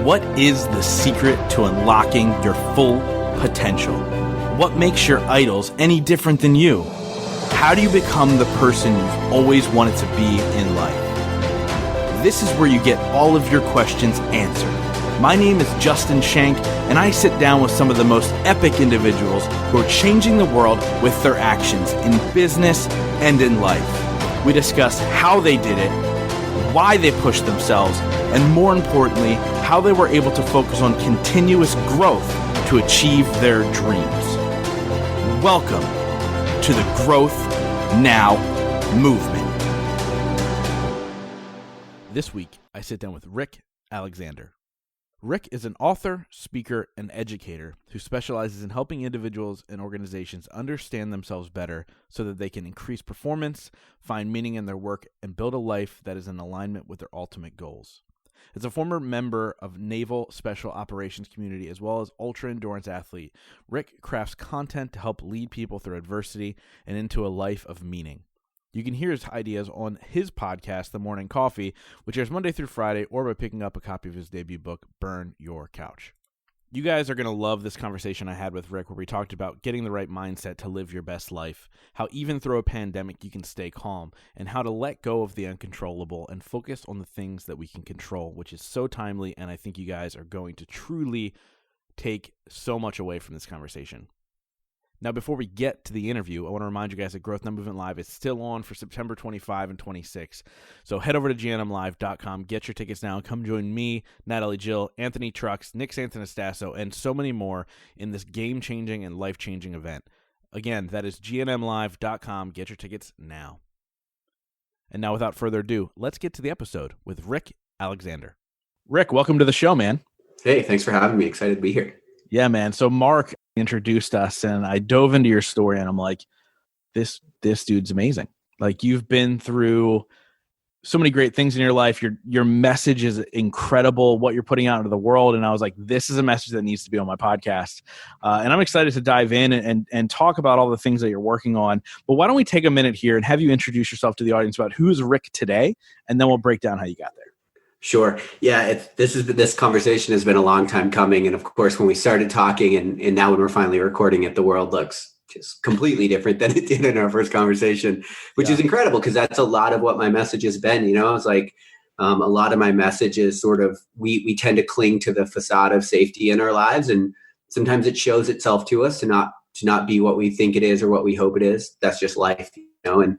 What is the secret to unlocking your full potential? What makes your idols any different than you? How do you become the person you've always wanted to be in life? This is where you get all of your questions answered. My name is Justin Shank, and I sit down with some of the most epic individuals who are changing the world with their actions in business and in life. We discuss how they did it, why they pushed themselves, and more importantly, how they were able to focus on continuous growth to achieve their dreams. Welcome to the Growth Now movement. This week, I sit down with Rick Alexander. Rick is an author, speaker, and educator who specializes in helping individuals and organizations understand themselves better so that they can increase performance, find meaning in their work, and build a life that is in alignment with their ultimate goals. As a former member of Naval Special Operations community as well as ultra-endurance athlete, Rick crafts content to help lead people through adversity and into a life of meaning. You can hear his ideas on his podcast, The Morning Coffee, which airs Monday through Friday, or by picking up a copy of his debut book, Burn Your Couch. You guys are going to love this conversation I had with Rick where we talked about getting the right mindset to live your best life, how even through a pandemic you can stay calm, and how to let go of the uncontrollable and focus on the things that we can control, which is so timely, and I think you guys are going to truly take so much away from this conversation. Now, before we get to the interview, I want to remind you guys that Growth Now Movement Live is still on for September 25 and 26. So head over to gnmlive.com, get your tickets now, and come join me, Natalie Jill, Anthony Trucks, Nick Santanastasso, and so many more in this game-changing and life-changing event. Again, that is gnmlive.com. Get your tickets now. And now, without further ado, let's get to the episode with Rick Alexander. Rick, welcome to the show, man. Hey, thanks for having me. Excited to be here. Yeah, man. So Mark introduced us and I dove into your story and I'm like, this dude's amazing. Like, you've been through so many great things in your life. Your message is incredible, what you're putting out into the world. And I was like, this is a message that needs to be on my podcast. And I'm excited to dive in and talk about all the things that you're working on. But why don't we take a minute here and have you introduce yourself to the audience about who's Rick today? And then we'll break down how you got there. Sure. Yeah, this conversation has been a long time coming. And of course, when we started talking and now when we're finally recording it, the world looks just completely different than it did in our first conversation, which is incredible because that's a lot of what my message has been. You know, it's like a lot of my message is sort of we tend to cling to the facade of safety in our lives. And sometimes it shows itself to us to not be what we think it is or what we hope it is. That's just life, you know. And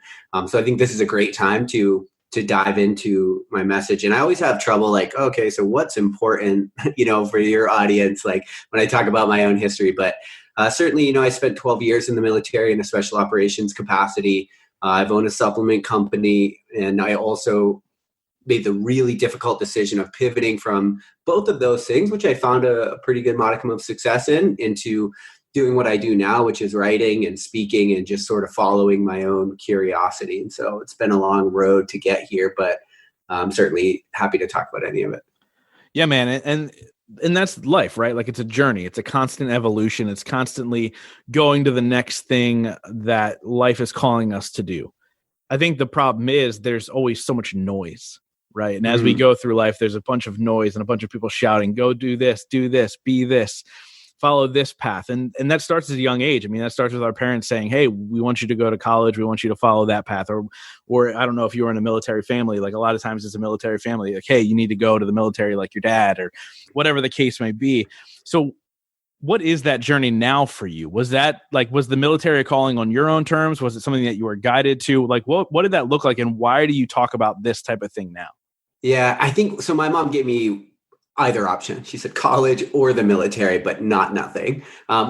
so I think this is a great time to dive into my message. And I always have trouble like, okay, so what's important, you know, for your audience, like when I talk about my own history, but certainly, you know, I spent 12 years in the military in a special operations capacity. I've owned a supplement company, and I also made the really difficult decision of pivoting from both of those things, which I found a pretty good modicum of success into doing what I do now, which is writing and speaking and just sort of following my own curiosity. And so it's been a long road to get here, but I'm certainly happy to talk about any of it. Yeah, man. And that's life, right? Like, it's a journey. It's a constant evolution. It's constantly going to the next thing that life is calling us to do. I think the problem is there's always so much noise, right? And as we go through life, there's a bunch of noise and a bunch of people shouting, go do this, be this. Follow this path. And that starts at a young age. I mean, that starts with our parents saying, hey, we want you to go to college. We want you to follow that path. Or I don't know if you were in a military family, like a lot of times it's a military family, like, hey, you need to go to the military like your dad or whatever the case may be. So what is that journey now for you? Was the military calling on your own terms? Was it something that you were guided to? Like, what did that look like? And why do you talk about this type of thing now? Yeah, I think so. My mom gave me either option. She said college or the military, but not nothing,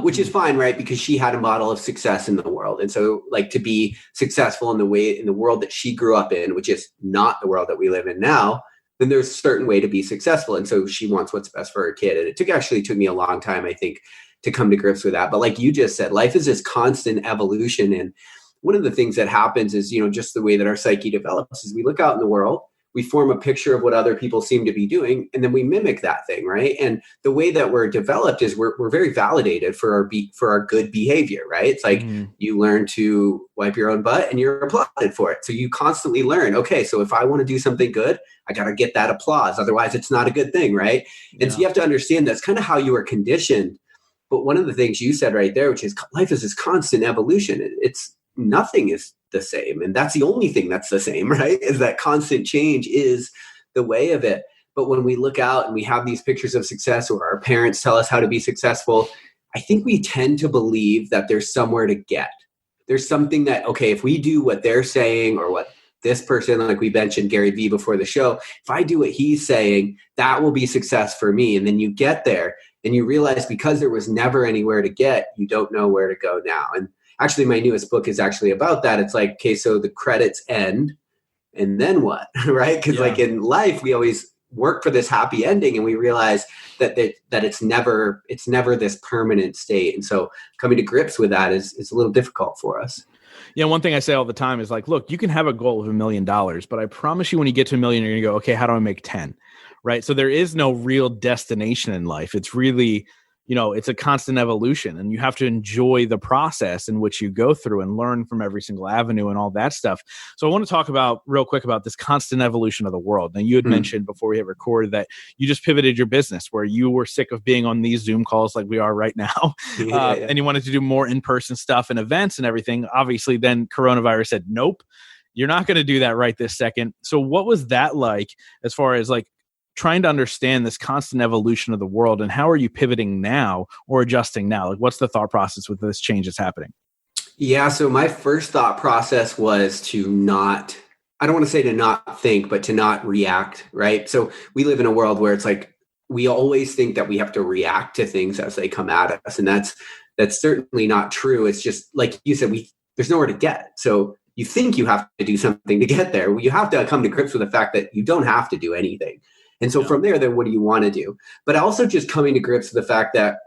which is fine, right? Because she had a model of success in the world. And so like to be successful in the world that she grew up in, which is not the world that we live in now, then there's a certain way to be successful. And so she wants what's best for her kid. And it took me a long time, I think, to come to grips with that. But like you just said, life is this constant evolution. And one of the things that happens is, you know, just the way that our psyche develops is we look out in the world, we form a picture of what other people seem to be doing, and then we mimic that thing, right? And the way that we're developed is we're very validated for our good behavior, right? It's like you learn to wipe your own butt and you're applauded for it. So you constantly learn, okay, so if I want to do something good, I got to get that applause. Otherwise, it's not a good thing, right? And so you have to understand that's kind of how you are conditioned. But one of the things you said right there, which is life is this constant evolution. It's nothing is the same. And that's the only thing that's the same, right? Is that constant change is the way of it. But when we look out and we have these pictures of success, or our parents tell us how to be successful, I think we tend to believe that there's somewhere to get. There's something that, okay, if we do what they're saying, or what this person, like we mentioned Gary Vee before the show, if I do what he's saying, that will be success for me. And then you get there and you realize, because there was never anywhere to get, you don't know where to go now. And actually, my newest book is actually about that. It's like, okay, so the credits end, and then what, right? Because like in life, we always work for this happy ending, and we realize that it's never this permanent state. And so coming to grips with that is a little difficult for us. Yeah, one thing I say all the time is like, look, you can have a goal of $1 million, but I promise you when you get to $1 million, you're going to go, okay, how do I make 10? Right? So there is no real destination in life. It's really, it's a constant evolution, and you have to enjoy the process in which you go through and learn from every single avenue and all that stuff. So I want to talk about real quick about this constant evolution of the world. Now, you had mentioned before we hit record that you just pivoted your business, where you were sick of being on these Zoom calls like we are right now. And you wanted to do more in-person stuff and events and everything. Obviously, then coronavirus said, nope, you're not going to do that right this second. So what was that like, as far as like trying to understand this constant evolution of the world, and how are you pivoting now or adjusting now? Like, what's the thought process with this change that's happening? Yeah. So my first thought process was to not, I don't want to say to not think, but to not react. Right. So we live in a world where it's like, we always think that we have to react to things as they come at us. And that's certainly not true. It's just like you said, there's nowhere to get. So you think you have to do something to get there. You have to come to grips with the fact that you don't have to do anything. And so from there, then what do you want to do? But also just coming to grips with the fact that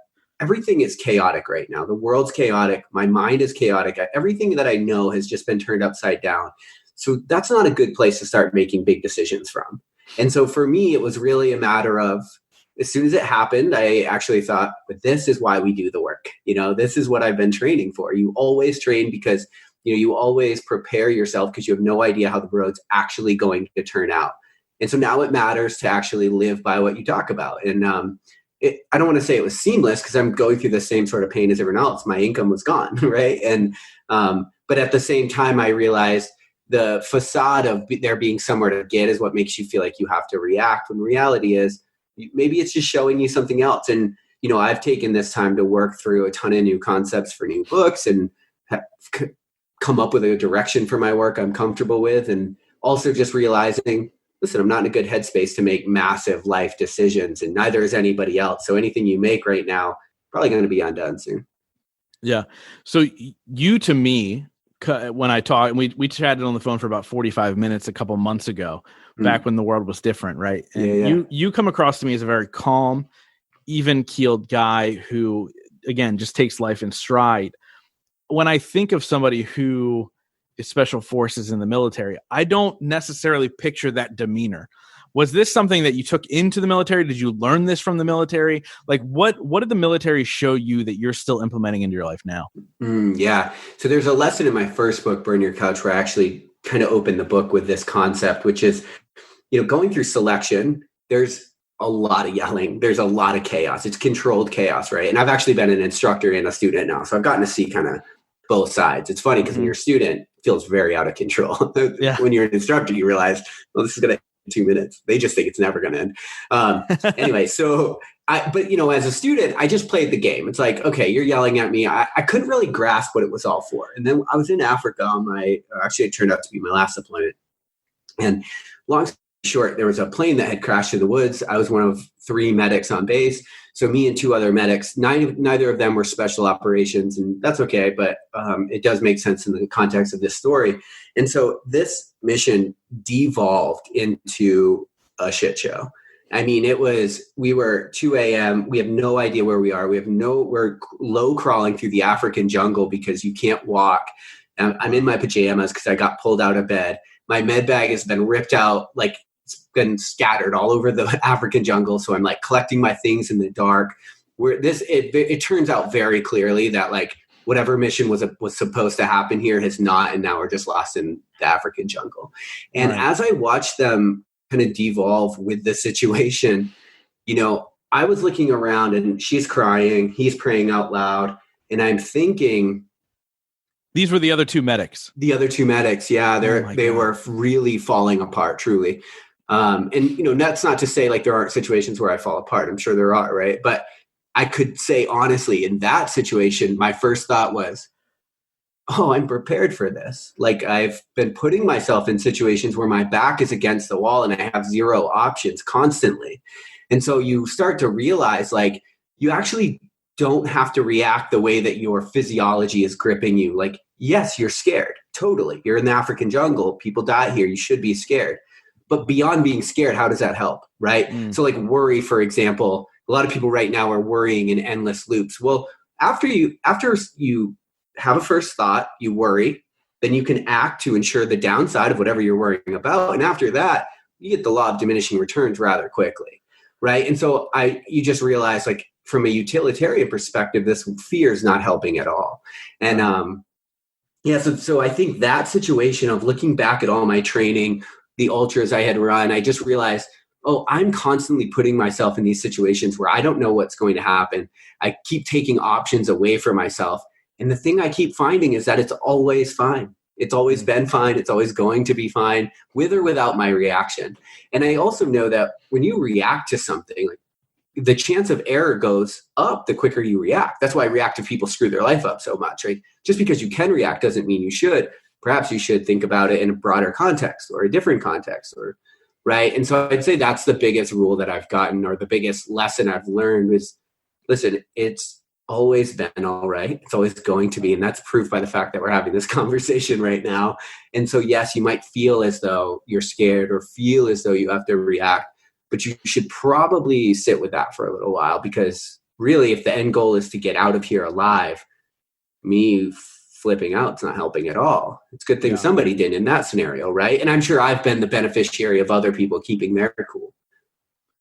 everything is chaotic right now. The world's chaotic. My mind is chaotic. Everything that I know has just been turned upside down. So that's not a good place to start making big decisions from. And so for me, it was really a matter of, as soon as it happened, I actually thought, but this is why we do the work. This is what I've been training for. You always train because, you always prepare yourself, because you have no idea how the road's actually going to turn out. And so now it matters to actually live by what you talk about. And I don't want to say it was seamless, because I'm going through the same sort of pain as everyone else. My income was gone, right? And but at the same time, I realized the facade of there being somewhere to get is what makes you feel like you have to react, when reality is maybe it's just showing you something else. And I've taken this time to work through a ton of new concepts for new books, and have come up with a direction for my work I'm comfortable with, and also just realizing, listen, I'm not in a good headspace to make massive life decisions, and neither is anybody else. So anything you make right now, probably going to be undone soon. Yeah. So you, to me, when I talked, we chatted on the phone for about 45 minutes a couple months ago, back when the world was different, right? And you come across to me as a very calm, even-keeled guy who, again, just takes life in stride. When I think of somebody who special forces in the military, I don't necessarily picture that demeanor. Was this something that you took into the military? Did you learn this from the military? Like, what did the military show you that you're still implementing into your life now? Yeah. So there's a lesson in my first book, Burn Your Couch, where I actually kind of opened the book with this concept, which is, going through selection, there's a lot of yelling. There's a lot of chaos. It's controlled chaos, right? And I've actually been an instructor and a student now. So I've gotten to see kind of both sides. It's funny because when you're a student, it feels very out of control. When you're an instructor, you realize, well, this is going to end in 2 minutes. They just think it's never going to end. Anyway, so as a student, I just played the game. It's like, okay, you're yelling at me. I couldn't really grasp what it was all for. And then I was in Africa actually it turned out to be my last deployment. And long story short, there was a plane that had crashed in the woods. I was one of 3 medics on base. So me and 2 other medics, neither of them were special operations, and that's okay, but it does make sense in the context of this story. And so this mission devolved into a shit show. I mean, we were 2 a.m. We have no idea where we are. We're low crawling through the African jungle because you can't walk. I'm in my pajamas because I got pulled out of bed. My med bag has been ripped out like been scattered all over the African jungle. So I'm like collecting my things in the dark. It turns out very clearly that like whatever mission was supposed to happen here has not, and now we're just lost in the African jungle. And as I watched them kind of devolve with the situation, I was looking around and she's crying, he's praying out loud, and I'm thinking, these were the other two medics. The other two medics, yeah, they were really falling apart, truly. And that's not to say like there aren't situations where I fall apart. I'm sure there are, right? But I could say honestly, in that situation, my first thought was, oh, I'm prepared for this. Like I've been putting myself in situations where my back is against the wall and I have zero options constantly. And so you start to realize like you actually don't have to react the way that your physiology is gripping you. Like, yes, you're scared. Totally. You're in the African jungle. People die here. You should be scared. But beyond being scared, how does that help? Right? So like worry, for example, a lot of people right now are worrying in endless loops. Well, after you have a first thought, you worry, then you can act to ensure the downside of whatever you're worrying about. And after that, you get the law of diminishing returns rather quickly. Right. And so you just realize like from a utilitarian perspective, this fear is not helping at all. And so I think that situation of looking back at all my training, the ultras I had run, I just realized, oh, I'm constantly putting myself in these situations where I don't know what's going to happen. I keep taking options away from myself. And the thing I keep finding is that it's always fine. It's always been fine. It's always going to be fine with or without my reaction. And I also know that when you react to something, like the chance of error goes up the quicker you react. That's why reactive people screw their life up so much, right? Just because you can react doesn't mean you should. Perhaps you should think about it in a broader context or a different context, or right. And so I'd say that's the biggest rule that I've gotten, or the biggest lesson I've learned is, listen, it's always been all right. It's always going to be. And that's proof by the fact that we're having this conversation right now. And so, yes, you might feel as though you're scared or feel as though you have to react, but you should probably sit with that for a little while, because really, if the end goal is to get out of here alive, me flipping out, it's not helping at all. It's a good thing somebody did in that scenario, right? And I'm sure I've been the beneficiary of other people keeping their cool.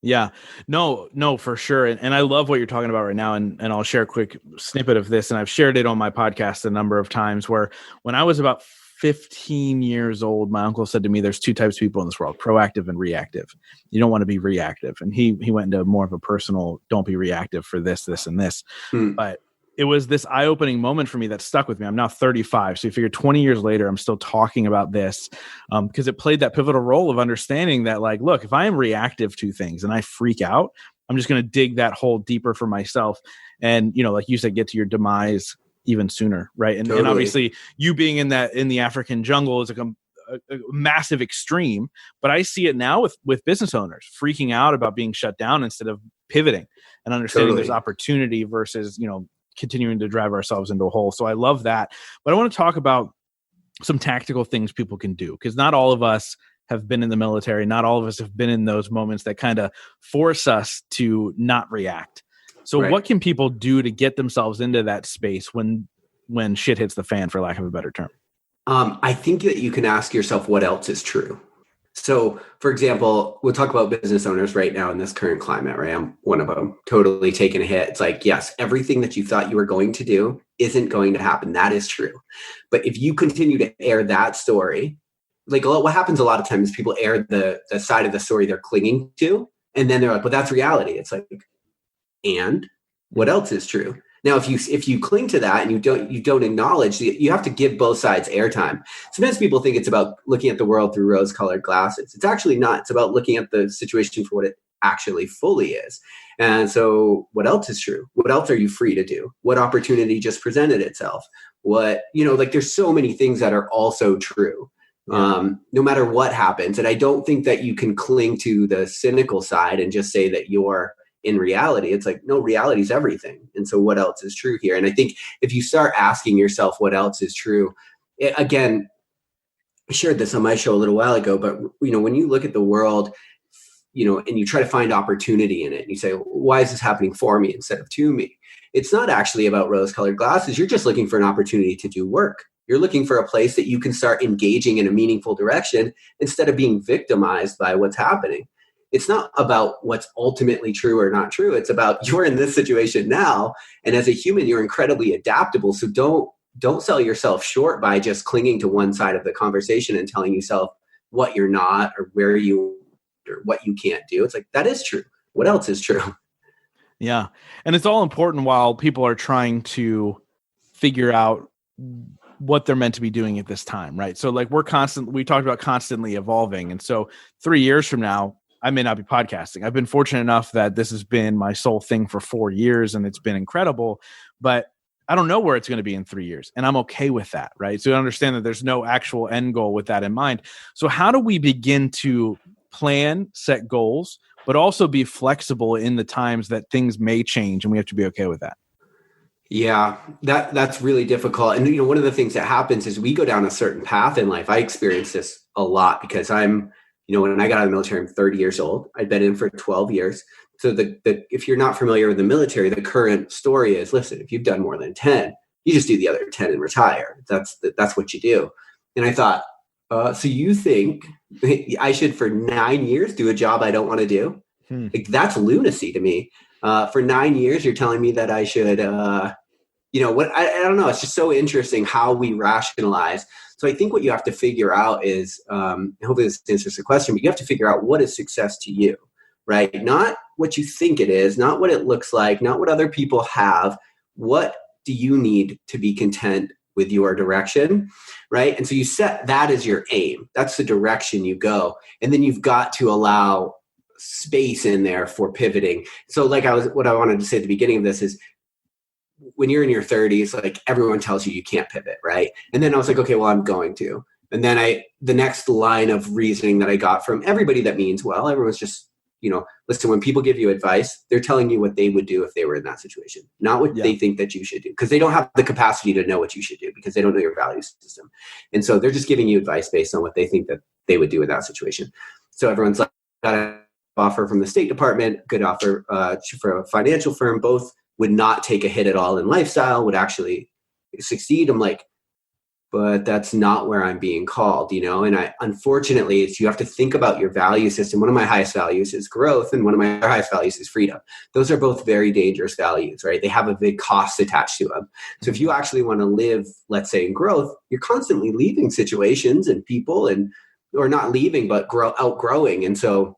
Yeah, no, for sure. And I love what you're talking about right now. And I'll share a quick snippet of this. And I've shared it on my podcast a number of times, where when I was about 15 years old, my uncle said to me, there's two types of people in this world, proactive and reactive. You don't want to be reactive. And he went into more of a personal, don't be reactive for this, and this. But it was this eye-opening moment for me that stuck with me. I'm now 35. So you figure 20 years later, I'm still talking about this because it played that pivotal role of understanding that, like, look, if I am reactive to things and I freak out, I'm just going to dig that hole deeper for myself. And, like you said, get to your demise even sooner. Right. And, totally. And obviously you being in the African jungle is a massive extreme, but I see it now with business owners freaking out about being shut down instead of pivoting and understanding there's opportunity versus, continuing to drive ourselves into a hole. So I love that. But I want to talk about some tactical things people can do, because not all of us have been in the military. Not all of us have been in those moments that kind of force us to not react. So what can people do to get themselves into that space when shit hits the fan, for lack of a better term? I think that you can ask yourself what else is true. So, for example, we'll talk about business owners right now in this current climate, right? I'm one of them, totally taking a hit. It's like, yes, everything that you thought you were going to do isn't going to happen. That is true. But if you continue to air that story, like what happens a lot of times is people air the side of the story they're clinging to, and then they're like, well, that's reality. It's like, and what else is true? Now, if you cling to that and you don't acknowledge, you have to give both sides airtime. Sometimes people think it's about looking at the world through rose-colored glasses. It's actually not. It's about looking at the situation for what it actually fully is. And so what else is true? What else are you free to do? What opportunity just presented itself? There's so many things that are also true. No matter what happens. And I don't think that you can cling to the cynical side and just say that you're in reality. It's like, no, reality is everything. And so what else is true here? And I think if you start asking yourself what else is true, again, I shared this on my show a little while ago, but when you look at the world, and you try to find opportunity in it, and you say, why is this happening for me instead of to me? It's not actually about rose-colored glasses. You're just looking for an opportunity to do work. You're looking for a place that you can start engaging in a meaningful direction instead of being victimized by what's happening. It's not about what's ultimately true or not true. It's about you're in this situation now. And as a human, you're incredibly adaptable. So don't sell yourself short by just clinging to one side of the conversation and telling yourself what you're not or where you or what you can't do. It's like, that is true. What else is true? Yeah. And it's all important while people are trying to figure out what they're meant to be doing at this time, right? So like we talked about constantly evolving. And so 3 years from now, I may not be podcasting. I've been fortunate enough that this has been my sole thing for 4 years and it's been incredible, but I don't know where it's going to be in 3 years. And I'm okay with that, right? So I understand that there's no actual end goal with that in mind. So how do we begin to plan, set goals, but also be flexible in the times that things may change and we have to be okay with that? Yeah, that's really difficult. And, one of the things that happens is we go down a certain path in life. I experienced this a lot because when I got out of the military, I'm 30 years old. I'd been in for 12 years. So if you're not familiar with the military, the current story is, listen, if you've done more than 10, you just do the other 10 and retire. That's what you do. And I thought, so you think I should for 9 years do a job I don't want to do? Like, that's lunacy to me. For 9 years, you're telling me that I should, I don't know. It's just so interesting how we rationalize. So I think what you have to figure out is, hopefully this answers the question, but you have to figure out what is success to you, right? Not what you think it is, not what it looks like, not what other people have. What do you need to be content with your direction, right? And so you set that as your aim. That's the direction you go. And then you've got to allow space in there for pivoting. So what I wanted to say at the beginning of this is, when you're in your 30s, like, everyone tells you can't pivot, right? And then I was like, okay, well, I'm going to. And then the next line of reasoning that I got from everybody that means well, everyone's just, listen, when people give you advice, they're telling you what they would do if they were in that situation, not what they think that you should do, because they don't have the capacity to know what you should do because they don't know your value system. And so they're just giving you advice based on what they think that they would do in that situation. So everyone's like, got an offer from the State Department, good offer for a financial firm, both would not take a hit at all in lifestyle, would actually succeed. I'm like, but that's not where I'm being called, And unfortunately, you have to think about your value system. One of my highest values is growth, and one of my highest values is freedom. Those are both very dangerous values, right? They have a big cost attached to them. So if you actually want to live, let's say, in growth, you're constantly leaving situations and people, or not leaving, but outgrowing. And so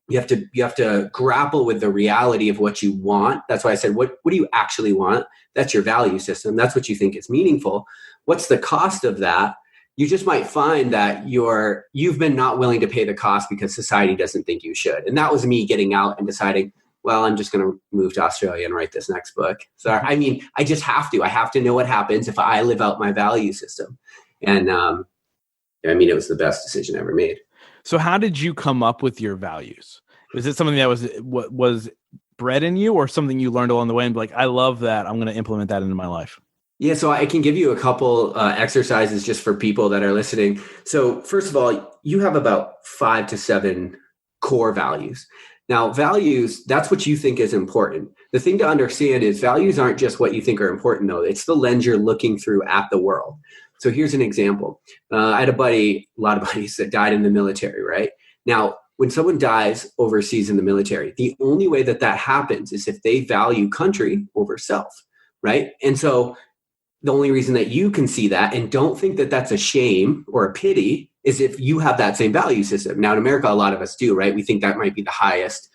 you have to grapple with the reality of what you want. That's why I said, what do you actually want? That's your value system. That's what you think is meaningful. What's the cost of that? You just might find that you've been not willing to pay the cost because society doesn't think you should. And that was me getting out and deciding, well, I'm just going to move to Australia and write this next book. So, I just have to. I have to know what happens if I live out my value system. And it was the best decision I ever made. So how did you come up with your values? Was it something that was bred in you, or something you learned along the way and be like, I love that, I'm going to implement that into my life? Yeah, so I can give you a couple exercises just for people that are listening. So first of all, you have about 5 to 7 core values. Now, values, that's what you think is important. The thing to understand is values aren't just what you think are important, though. It's the lens you're looking through at the world. So here's an example. I had a lot of buddies that died in the military, right? Now, when someone dies overseas in the military, the only way that happens is if they value country over self, right? And so the only reason that you can see that and don't think that that's a shame or a pity is if you have that same value system. Now, in America, a lot of us do, right? We think that might be the highest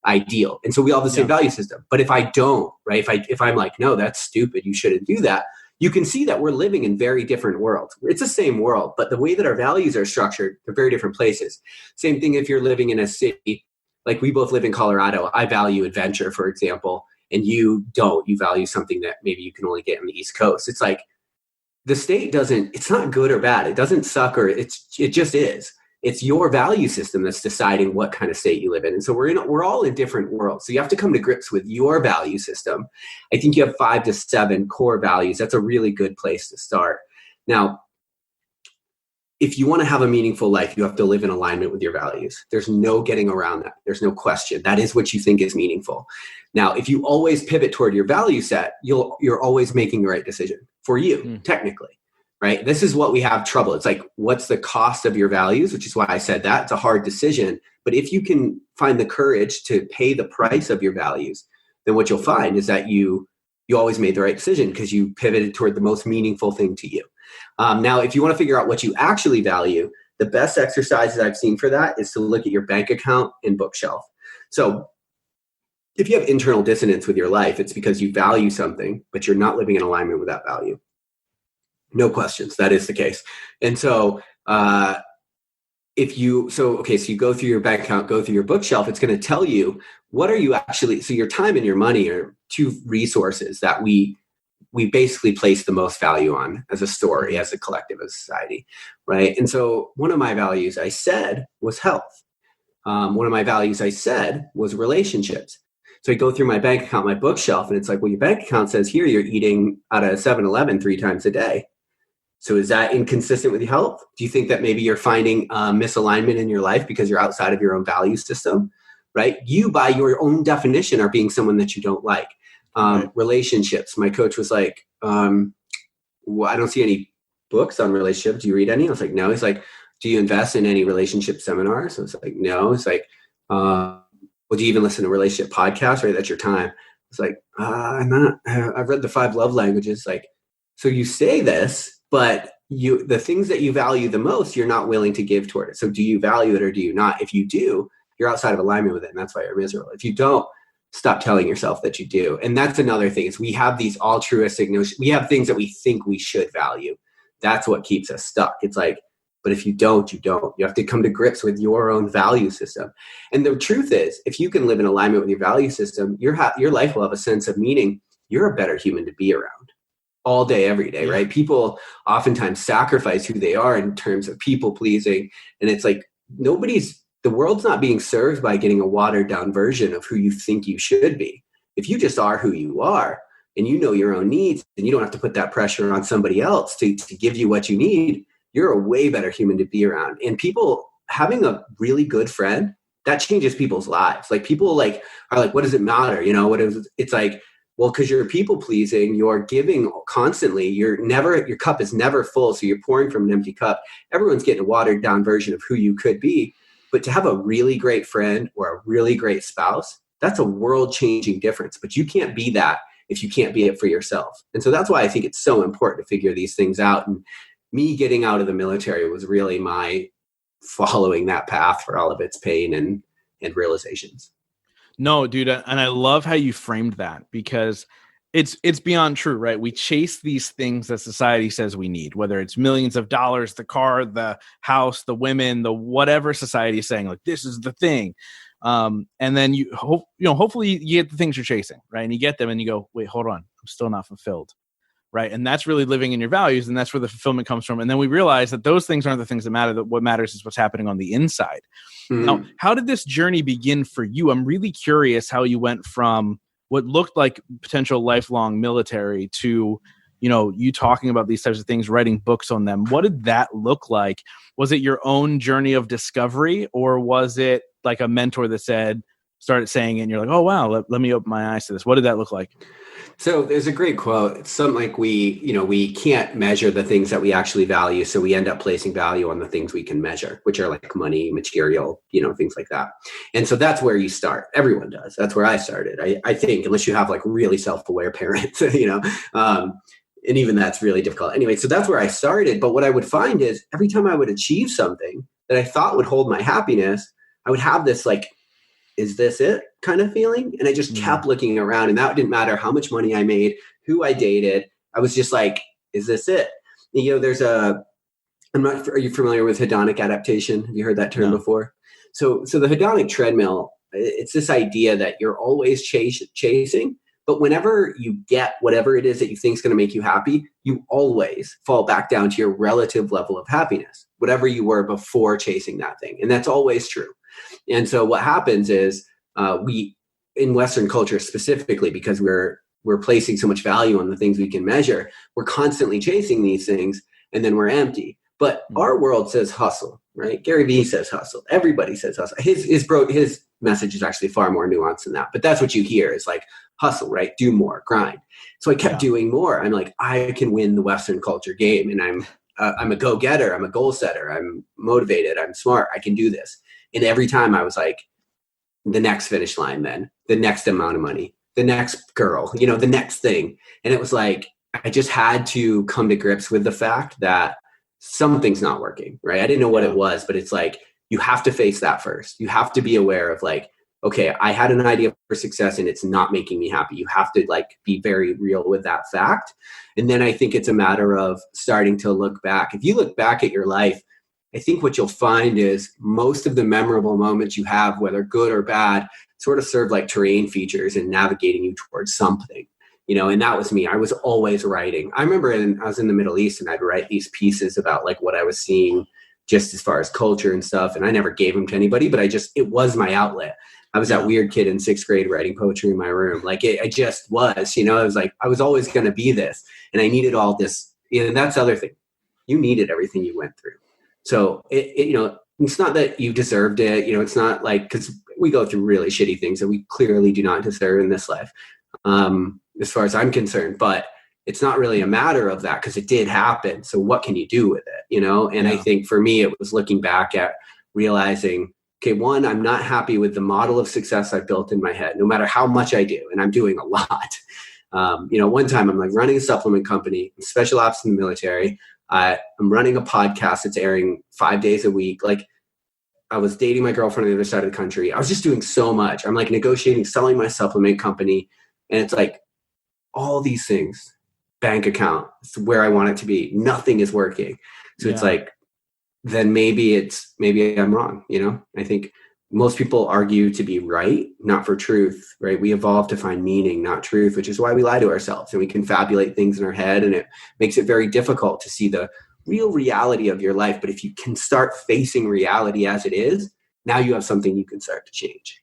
ideal. And so we all have the same value system. But if I don't, right? If I'm like, no, that's stupid, you shouldn't do that, you can see that we're living in very different worlds. It's the same world, but the way that our values are structured, they're very different places. Same thing if you're living in a city, like we both live in Colorado. I value adventure, for example, and you don't. You value something that maybe you can only get on the East Coast. It's like the state it's not good or bad. It doesn't suck, or it just is. It's your value system that's deciding what kind of state you live in. And so we're all in different worlds. So you have to come to grips with your value system. I think you have 5 to 7 core values. That's a really good place to start. Now, if you want to have a meaningful life, you have to live in alignment with your values. There's no getting around that. There's no question. That is what you think is meaningful. Now, if you always pivot toward your value set, you're always making the right decision for you, technically. right? This is what we have trouble. It's like, what's the cost of your values? Which is why I said that it's a hard decision. But if you can find the courage to pay the price of your values, then what you'll find is that you always made the right decision because you pivoted toward the most meaningful thing to you. Now, if you want to figure out what you actually value, the best exercises I've seen for that is to look at your bank account and bookshelf. So if you have internal dissonance with your life, it's because you value something, but you're not living in alignment with that value. No questions. That is the case. And so, so you go through your bank account, go through your bookshelf, it's going to tell you what are you actually, so your time and your money are two resources that we basically place the most value on as a story, as a collective, as a society, right? And so one of my values I said was health. One of my values I said was relationships. So I go through my bank account, my bookshelf, and it's like, well, your bank account says here you're eating out of 7-Eleven 3 times a day. So is that inconsistent with your health? Do you think that maybe you're finding misalignment in your life because you're outside of your own value system, right? You, by your own definition, are being someone that you don't like. Right. Relationships. My coach was like, well, I don't see any books on relationships. Do you read any? I was like, no. He's like, do you invest in any relationship seminars? I was like, no. It's like, well, do you even listen to relationship podcasts? Right? That's your time. It's like, I'm not. I've read the 5 love languages. Like, so you say this, but the things that you value the most, you're not willing to give toward it. So do you value it or do you not? If you do, you're outside of alignment with it. And that's why you're miserable. If you don't, stop telling yourself that you do. And that's another thing is we have these altruistic notions. We have things that we think we should value. That's what keeps us stuck. It's like, but if you don't, you don't. You have to come to grips with your own value system. And the truth is, if you can live in alignment with your value system, your life will have a sense of meaning. You're a better human to be around. All day, every day, right? People oftentimes sacrifice who they are in terms of people pleasing. And it's like the world's not being served by getting a watered down version of who you think you should be. If you just are who you are and you know your own needs and you don't have to put that pressure on somebody else to give you what you need, you're a way better human to be around. And people having a really good friend, that changes people's lives. Like people are like, what does it matter? It's like, well, because you're people pleasing, you're giving constantly. Your cup is never full. So you're pouring from an empty cup. Everyone's getting a watered down version of who you could be. But to have a really great friend or a really great spouse, that's a world changing difference. But you can't be that if you can't be it for yourself. And so that's why I think it's so important to figure these things out. And me getting out of the military was really my following that path for all of its pain and realizations. No, dude. And I love how you framed that because it's beyond true, right? We chase these things that society says we need, whether it's millions of dollars, the car, the house, the women, the whatever society is saying, like, this is the thing. And then hopefully you get the things you're chasing, right? And you get them and you go, wait, hold on. I'm still not fulfilled. Right. And that's really living in your values. And that's where the fulfillment comes from. And then we realize that those things aren't the things that matter. That what matters is what's happening on the inside. Mm-hmm. Now, how did this journey begin for you? I'm really curious how you went from what looked like potential lifelong military to, you talking about these types of things, writing books on them. What did that look like? Was it your own journey of discovery, or was it like a mentor that started saying it and you're like, oh, wow, let me open my eyes to this? What did that look like? So there's a great quote. It's something like we can't measure the things that we actually value. So we end up placing value on the things we can measure, which are like money, material, things like that. And so that's where you start. Everyone does. That's where I started. I think, unless you have like really self-aware parents, and even that's really difficult. Anyway, so that's where I started. But what I would find is every time I would achieve something that I thought would hold my happiness, I would have this like, is this it kind of feeling? And I just kept looking around, and that didn't matter how much money I made, who I dated. I was just like, is this it? And, are you familiar with hedonic adaptation? Have you heard that term before? So the hedonic treadmill, it's this idea that you're always chasing, but whenever you get whatever it is that you think is going to make you happy, you always fall back down to your relative level of happiness, whatever you were before chasing that thing. And that's always true. And so what happens is we, in Western culture specifically, because we're placing so much value on the things we can measure, we're constantly chasing these things and then we're empty. But our world says hustle, right? Gary Vee says hustle. Everybody says hustle. His message is actually far more nuanced than that. But that's what you hear is like, hustle, right? Do more, grind. So I kept doing more. I'm like, I can win the Western culture game, and I'm a go-getter. I'm a goal setter. I'm motivated. I'm smart. I can do this. And every time I was like, the next finish line, then the next amount of money, the next girl, the next thing. And it was like, I just had to come to grips with the fact that something's not working, right? I didn't know what it was, but it's like, you have to face that first. You have to be aware of like, okay, I had an idea for success and it's not making me happy. You have to like be very real with that fact. And then I think it's a matter of starting to look back. If you look back at your life, I think what you'll find is most of the memorable moments you have, whether good or bad, sort of serve like terrain features and navigating you towards something, and that was me. I was always writing. I remember I was in the Middle East and I'd write these pieces about like what I was seeing just as far as culture and stuff. And I never gave them to anybody, but it was my outlet. I was that weird kid in 6th grade writing poetry in my room. Like I just was, I was like, I was always going to be this, and I needed all this. And that's the other thing. You needed everything you went through. So it's not that you deserved it. It's not like, because we go through really shitty things that we clearly do not deserve in this life, as far as I'm concerned. But it's not really a matter of that, because it did happen. So what can you do with it? And I think for me, it was looking back at realizing, okay, one, I'm not happy with the model of success I've built in my head, no matter how much I do. And I'm doing a lot. One time I'm like running a supplement company, special ops in the military. I'm running a podcast that's airing 5 days a week. Like, I was dating my girlfriend on the other side of the country. I was just doing so much. I'm like negotiating, selling my supplement company. And it's like all these things, bank account, it's where I want it to be. Nothing is working. So it's like, then maybe I'm wrong. I think most people argue to be right, not for truth, right? We evolved to find meaning, not truth, which is why we lie to ourselves and we confabulate things in our head. And it makes it very difficult to see the real reality of your life. But if you can start facing reality as it is, now you have something you can start to change.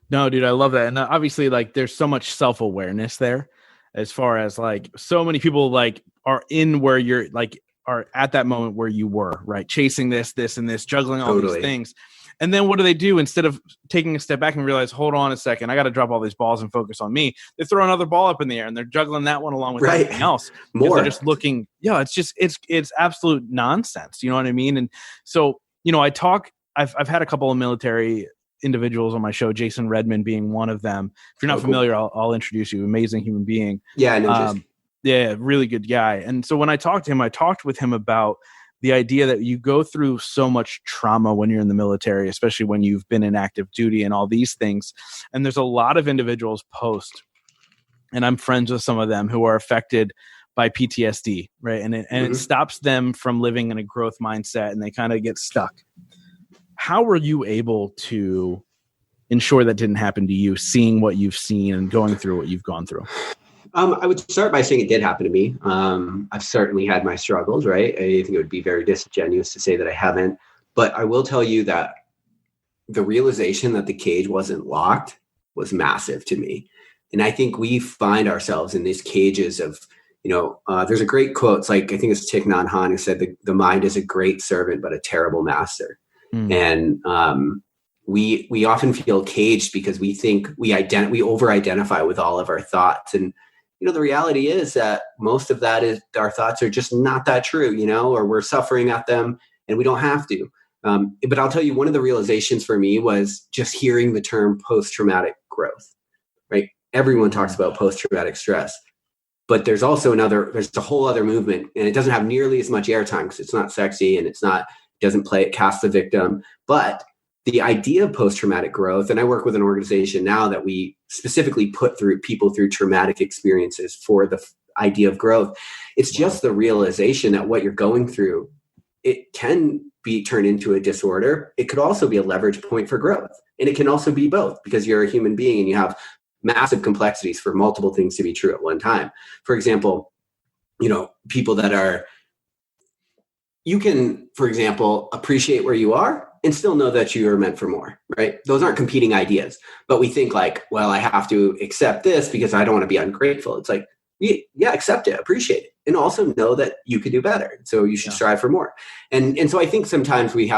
No, dude, I love that. And obviously, like, there's so much self-awareness there, as far as like, so many people like are in where you're like, are at that moment where you were, right? Chasing this, and this, juggling all these things. And then what do? Instead of taking a step back and realize, hold on a second, I got to drop all these balls and focus on me. They throw another ball up in the air and they're juggling that one along with everything else. More. They're just looking, it's absolute nonsense. You know what I mean? And so, I've had a couple of military individuals on my show, Jason Redmond being one of them. If you're not familiar, cool. I'll introduce you. Amazing human being. Yeah, I know. Yeah, really good guy. And so when I talked to him, I talked with him about the idea that you go through so much trauma when you're in the military, especially when you've been in active duty and all these things. And there's a lot of individuals post, and I'm friends with some of them, who are affected by PTSD, right? And it stops them from living in a growth mindset, and they kind of get stuck. How were you able to ensure that didn't happen to you, seeing what you've seen and going through what you've gone through? I would start by saying it did happen to me. I've certainly had my struggles, right? I think it would be very disingenuous to say that I haven't. But I will tell you that the realization that the cage wasn't locked was massive to me. And I think we find ourselves in these cages of, there's a great quote. It's like, I think it's Thich Nhat Hanh who said, the mind is a great servant, but a terrible master. And we often feel caged because we think we over-identify with all of our thoughts. And the reality is that most of that is our thoughts are just not that true, or we're suffering at them and we don't have to. But I'll tell you, one of the realizations for me was just hearing the term post-traumatic growth, right? Everyone talks about post-traumatic stress, but there's also there's a whole other movement, and it doesn't have nearly as much airtime because it's not sexy and doesn't cast the victim. But the idea of post-traumatic growth, and I work with an organization now that we specifically put people through traumatic experiences for the idea of growth. It's just the realization that what you're going through, it can be turned into a disorder. It could also be a leverage point for growth. And it can also be both, because you're a human being and you have massive complexities for multiple things to be true at one time. For example, people that you can, for example, appreciate where you are and still know that you are meant for more, right? Those aren't competing ideas, but we think like, well, I have to accept this because I don't want to be ungrateful. It's like, yeah, accept it, appreciate it, and also know that you could do better. So you should strive for more. And so I think sometimes we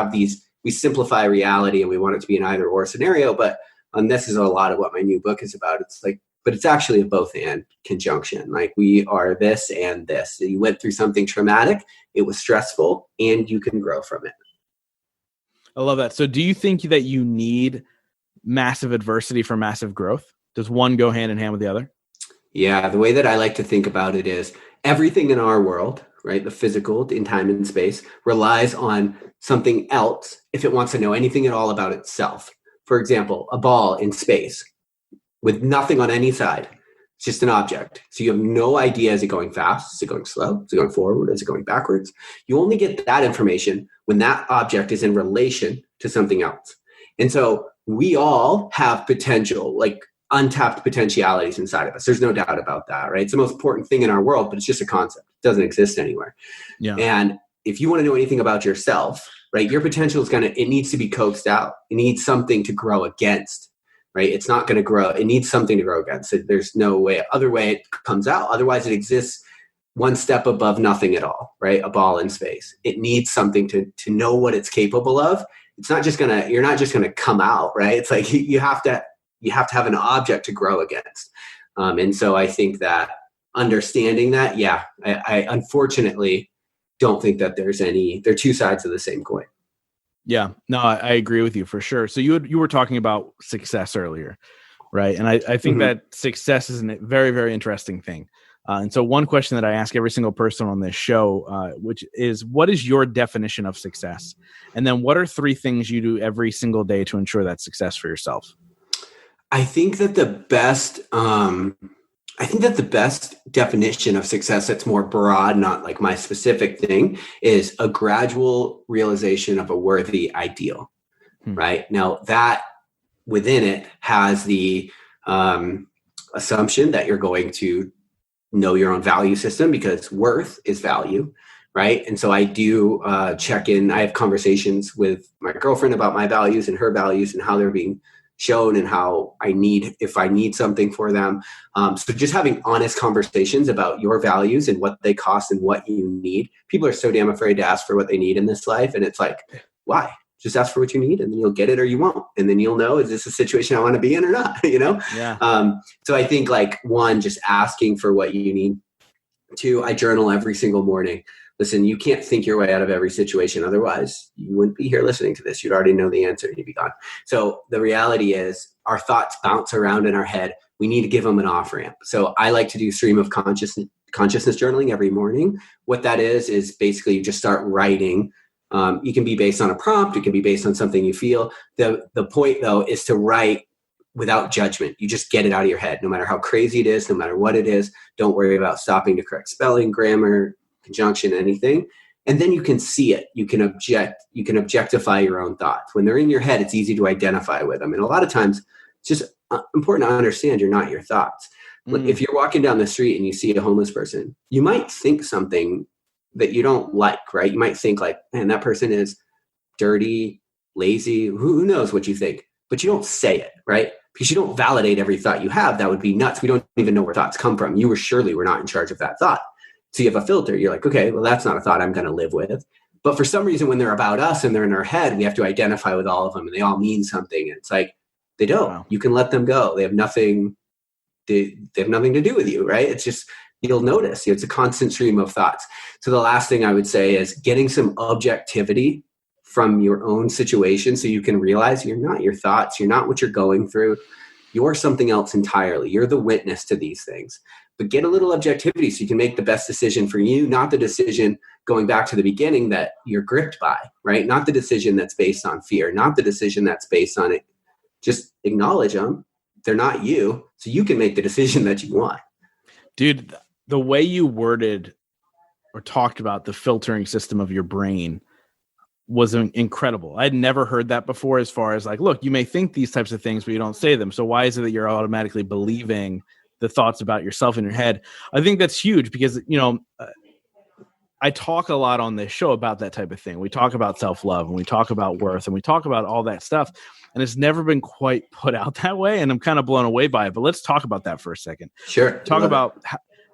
simplify reality and we want it to be an either or scenario, and this is a lot of what my new book is about. It's like, but it's actually a both and conjunction. Like we are this and this. You went through something traumatic, it was stressful, and you can grow from it. I love that. So do you think that you need massive adversity for massive growth? Does one go hand in hand with the other? Yeah, the way that I like to think about it is everything in our world, right, the physical in time and space, relies on something else if it wants to know anything at all about itself. For example, a ball in space with nothing on any side. It's just an object. So you have no idea, is it going fast? Is it going slow? Is it going forward? Is it going backwards? You only get that information when that object is in relation to something else. And so we all have potential, like untapped potentialities inside of us. There's no doubt about that, right? It's the most important thing in our world, but it's just a concept. It doesn't exist anywhere. Yeah. And if you want to know anything about yourself, right, your potential is it needs to be coaxed out. It needs something to grow against, right? It's not going to grow. It needs something to grow against. There's no other way it comes out. Otherwise it exists one step above nothing at all, right? A ball in space. It needs something to know what it's capable of. It's not just you're not just going to come out, right? It's like you have to have an object to grow against. And so I think that understanding that, I unfortunately don't think that they're two sides of the same coin. Yeah, no, I agree with you for sure. So you were talking about success earlier, right? And I think that success is a very, very interesting thing. And so one question that I ask every single person on this show, which is, what is your definition of success? And then what are 3 things you do every single day to ensure that success for yourself? I think that the best definition of success that's more broad, not like my specific thing, is a gradual realization of a worthy ideal, right? Now that within it has the assumption that you're going to know your own value system, because worth is value, right? And so I do check in. I have conversations with my girlfriend about my values and her values and how they're being shown and how if I need something for them. So just having honest conversations about your values and what they cost and what you need. People are so damn afraid to ask for what they need in this life. And it's like, why? Just ask for what you need and then you'll get it or you won't. And then you'll know, is this a situation I want to be in or not? Yeah. So I think like 1, just asking for what you need. 2, I journal every single morning. Listen, you can't think your way out of every situation. Otherwise, you wouldn't be here listening to this. You'd already know the answer and you'd be gone. So the reality is our thoughts bounce around in our head. We need to give them an off-ramp. So I like to do stream of consciousness journaling every morning. What that is basically you just start writing. You can be based on a prompt. It can be based on something you feel. The point, though, is to write without judgment. You just get it out of your head, no matter how crazy it is, no matter what it is. Don't worry about stopping to correct spelling, grammar, conjunction, anything. And then you can see it. You can objectify your own thoughts. When they're in your head, it's easy to identify with them. And a lot of times it's just important to understand you're not your thoughts. If you're walking down the street and you see a homeless person, you might think something that you don't like, right? You might think like, man, that person is dirty, lazy, who knows what you think, but you don't say it, right? Because you don't validate every thought you have. That would be nuts. We don't even know where thoughts come from. You were not in charge of that thought. So you have a filter. You're like, okay, well, that's not a thought I'm going to live with. But for some reason, when they're about us and they're in our head, we have to identify with all of them and they all mean something. And it's like, they don't. Wow. You can let them go. They have nothing. They have nothing to do with you, right? It's just, you'll notice. It's a constant stream of thoughts. So the last thing I would say is getting some objectivity from your own situation so you can realize you're not your thoughts. You're not what you're going through. You're something else entirely. You're the witness to these things. But get a little objectivity so you can make the best decision for you, not the decision going back to the beginning that you're gripped by, right? Not the decision that's based on fear, not the decision that's based on it. Just acknowledge them. They're not you, so you can make the decision that you want. Dude, the way you worded or talked about the filtering system of your brain was incredible. I'd never heard that before, as far as like, look, you may think these types of things, but you don't say them. So why is it that you're automatically believing the thoughts about yourself in your head? I think that's huge because, I talk a lot on this show about that type of thing. We talk about self-love and we talk about worth and we talk about all that stuff. And it's never been quite put out that way. And I'm kind of blown away by it. But let's talk about that for a second. Sure. Talk about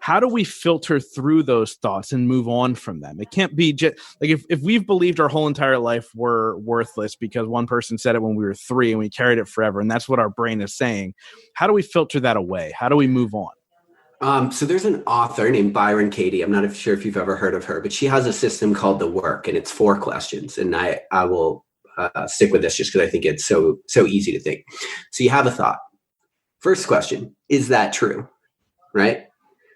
how do we filter through those thoughts and move on from them? It can't be just like if we've believed our whole entire life we're worthless because one person said it when we were 3 and we carried it forever, and that's what our brain is saying. How do we filter that away? How do we move on? So there's an author named Byron Katie. I'm not sure if you've ever heard of her, but she has a system called The Work, and it's 4 questions. And I will stick with this just because I think it's so easy to think. So you have a thought. First question, is that true? Right?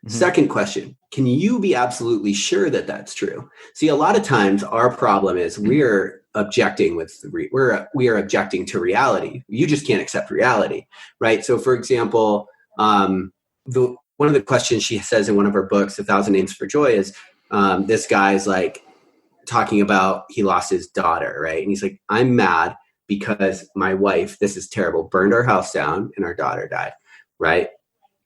Mm-hmm. Second question, can you be absolutely sure that that's true? See, a lot of times our problem is we are objecting to reality. You just can't accept reality, right? So for example, one of the questions she says in one of her books, 1,000 Names for Joy, is this guy's like talking about he lost his daughter, right? And he's like, I'm mad because my wife, this is terrible, burned our house down and our daughter died, right?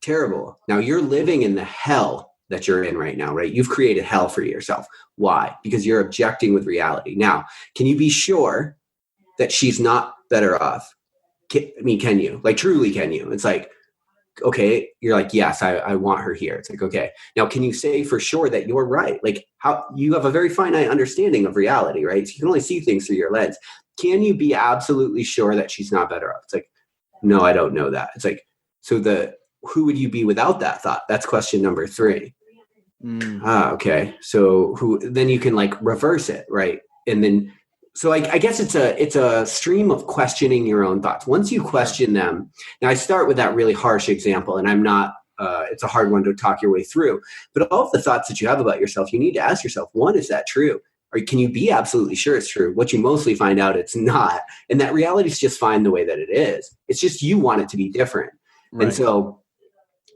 Terrible. Now you're living in the hell that you're in right now, right? You've created hell for yourself. Why? Because you're objecting with reality. Now, can you be sure that she's not better off? Can you? Like, truly, can you? It's like, okay, you're like, yes, I want her here. It's like, okay. Now, can you say for sure that you're right? Like, how you have a very finite understanding of reality, right? So you can only see things through your lens. Can you be absolutely sure that she's not better off? It's like, no, I don't know that. It's like, so who would you be without that thought? That's question number 3. Okay. So then you can like reverse it, right? And then, so I guess it's a stream of questioning your own thoughts. Once you question them, now I start with that really harsh example, and I'm not, it's a hard one to talk your way through, but all of the thoughts that you have about yourself, you need to ask yourself, 1, is that true? Or can you be absolutely sure it's true? What you mostly find out it's not. And that reality is just fine the way that it is. It's just you want it to be different. Right. And so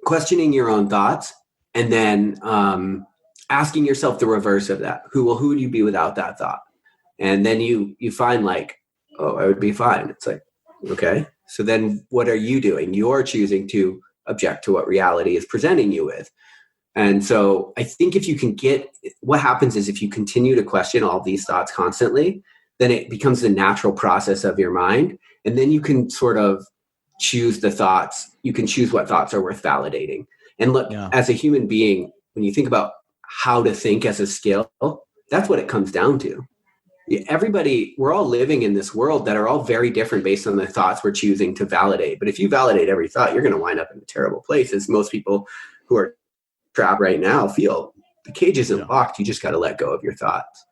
questioning your own thoughts, and then asking yourself the reverse of that. Who would you be without that thought? And then you find like, oh, I would be fine. It's like, okay. So then what are you doing? You're choosing to object to what reality is presenting you with. And so I think what happens is if you continue to question all these thoughts constantly, then it becomes the natural process of your mind. And then you can sort of choose the thoughts. You can choose what thoughts are worth validating. And look, as a human being, when you think about how to think as a skill, that's what it comes down to. We're all living in this world that are all very different based on the thoughts we're choosing to validate. But if you validate every thought, you're going to wind up in a terrible place, as most people who are trapped right now feel. The cage isn't locked. You just got to let go of your thoughts.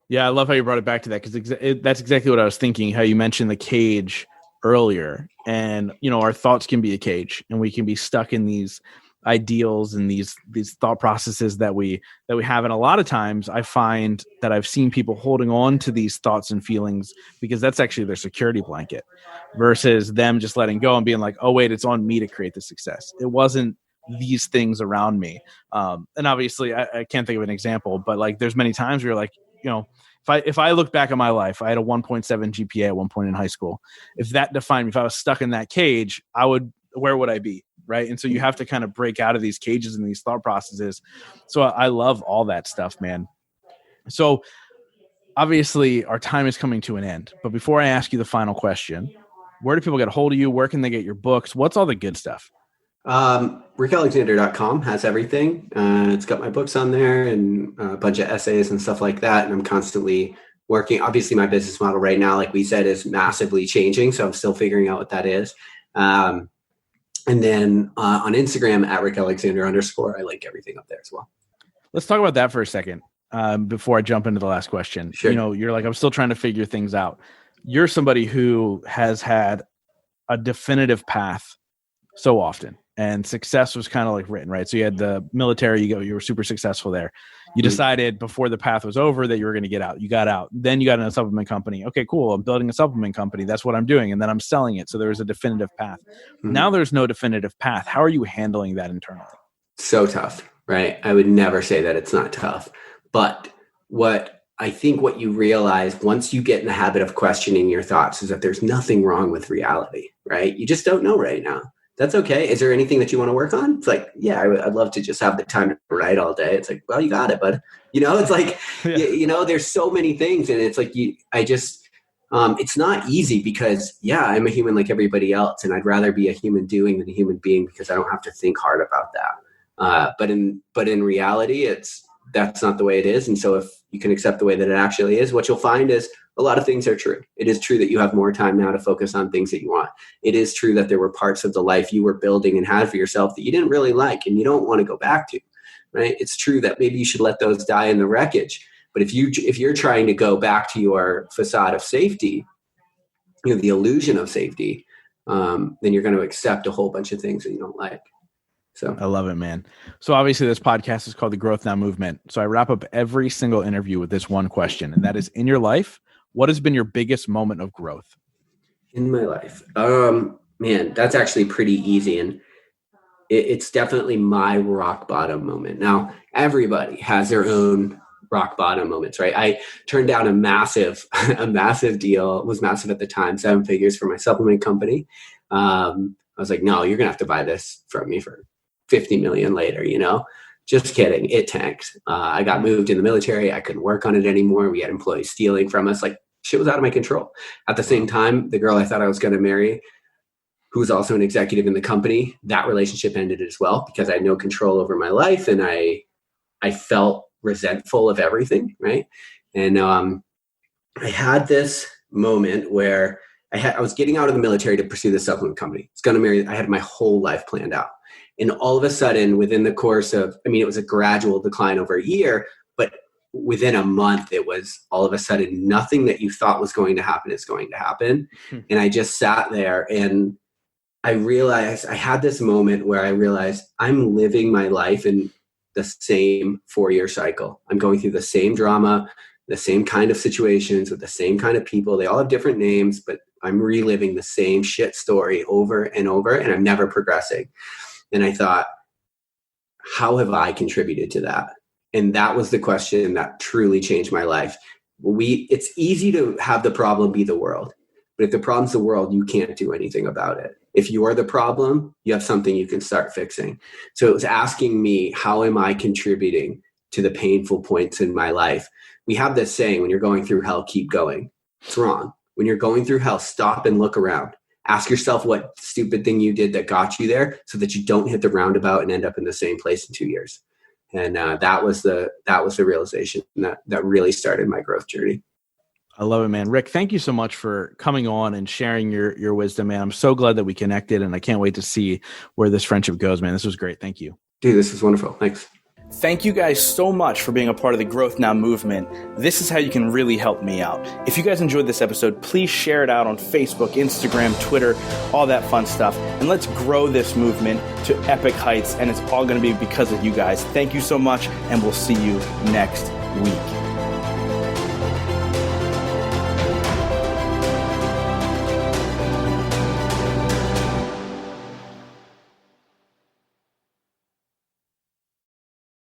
Yeah, I love how you brought it back to that, because that's exactly what I was thinking, how you mentioned the cage earlier. And, our thoughts can be a cage, and we can be stuck in these ideals and these thought processes that we have. And a lot of times I find that I've seen people holding on to these thoughts and feelings because that's actually their security blanket, versus them just letting go and being like, oh wait, it's on me to create the success. It wasn't these things around me. And obviously I can't think of an example, but like there's many times where you're like, if I look back at my life, I had a 1.7 GPA at one point in high school. If that defined me, if I was stuck in that cage, where would I be? Right. And so you have to kind of break out of these cages and these thought processes. So I love all that stuff, man. So obviously our time is coming to an end, but before I ask you the final question, where do people get a hold of you? Where can they get your books? What's all the good stuff? RickAlexander.com has everything. It's got my books on there and a bunch of essays and stuff like that. And I'm constantly working. Obviously my business model right now, like we said, is massively changing. So I'm still figuring out what that is. And then on Instagram at RickAlexander_, I link everything up there as well. Let's talk about that for a second before I jump into the last question. Sure. You're like, I'm still trying to figure things out. You're somebody who has had a definitive path so often, and success was kind of like written, right? So you had the military, you were super successful there. You decided before the path was over that you were going to get out. You got out. Then you got in a supplement company. Okay, cool. I'm building a supplement company. That's what I'm doing. And then I'm selling it. So there was a definitive path. Mm-hmm. Now there's no definitive path. How are you handling that internally? So tough, right? I would never say that it's not tough. But what you realize once you get in the habit of questioning your thoughts is that there's nothing wrong with reality, right? You just don't know right now. That's okay. Is there anything that you want to work on? It's like, yeah, I'd love to just have the time to write all day. It's like, well, you got it, bud. It's like, there's so many things. And it's like, it's not easy because, I'm a human like everybody else. And I'd rather be a human doing than a human being because I don't have to think hard about that. But in reality, that's not the way it is. And so if you can accept the way that it actually is, what you'll find is a lot of things are true. It is true that you have more time now to focus on things that you want. It is true that there were parts of the life you were building and had for yourself that you didn't really like and you don't want to go back to, right? It's true that maybe you should let those die in the wreckage. But if you're trying to go back to your facade of safety, the illusion of safety, then you're going to accept a whole bunch of things that you don't like. So I love it, man. So obviously this podcast is called the Growth Now Movement. So I wrap up every single interview with this one question, and that is, in your life, what has been your biggest moment of growth? In my life, man, that's actually pretty easy. And it's definitely my rock bottom moment. Now, everybody has their own rock bottom moments, right? I turned down a massive deal. It was massive at the time, 7 figures for my supplement company. I was like, no, you're going to have to buy this from me for 50 million later, just kidding. It tanked. I got moved in the military. I couldn't work on it anymore. We had employees stealing from us. Like, shit was out of my control. At the same time, the girl I thought I was going to marry, who was also an executive in the company, that relationship ended as well because I had no control over my life. And I felt resentful of everything. Right. And I had this moment where I was getting out of the military to pursue the supplement company. I was going to marry. I had my whole life planned out. And all of a sudden, within the course of, it was a gradual decline over a year, but within a month, it was all of a sudden nothing that you thought was going to happen is going to happen. And I just sat there and I realized, I had this moment where I realized I'm living my life in the same 4-year cycle. I'm going through the same drama, the same kind of situations with the same kind of people. They all have different names, but I'm reliving the same shit story over and over, and I'm never progressing. And I thought, how have I contributed to that? And that was the question that truly changed my life. It's easy to have the problem be the world, but if the problem's the world, you can't do anything about it. If you are the problem, you have something you can start fixing. So it was asking me, how am I contributing to the painful points in my life? We have this saying, when you're going through hell, keep going. It's wrong. When you're going through hell, stop and look around. Ask yourself what stupid thing you did that got you there so that you don't hit the roundabout and end up in the same place in 2 years. And that was the realization that really started my growth journey. I love it, man. Rick, thank you so much for coming on and sharing your wisdom, man. I'm so glad that we connected, and I can't wait to see where this friendship goes, man. This was great. Thank you. Dude, this was wonderful. Thanks. Thank you guys so much for being a part of the Growth Now movement. This is how you can really help me out. If you guys enjoyed this episode, please share it out on Facebook, Instagram, Twitter, all that fun stuff. And let's grow this movement to epic heights. And it's all going to be because of you guys. Thank you so much, and we'll see you next week.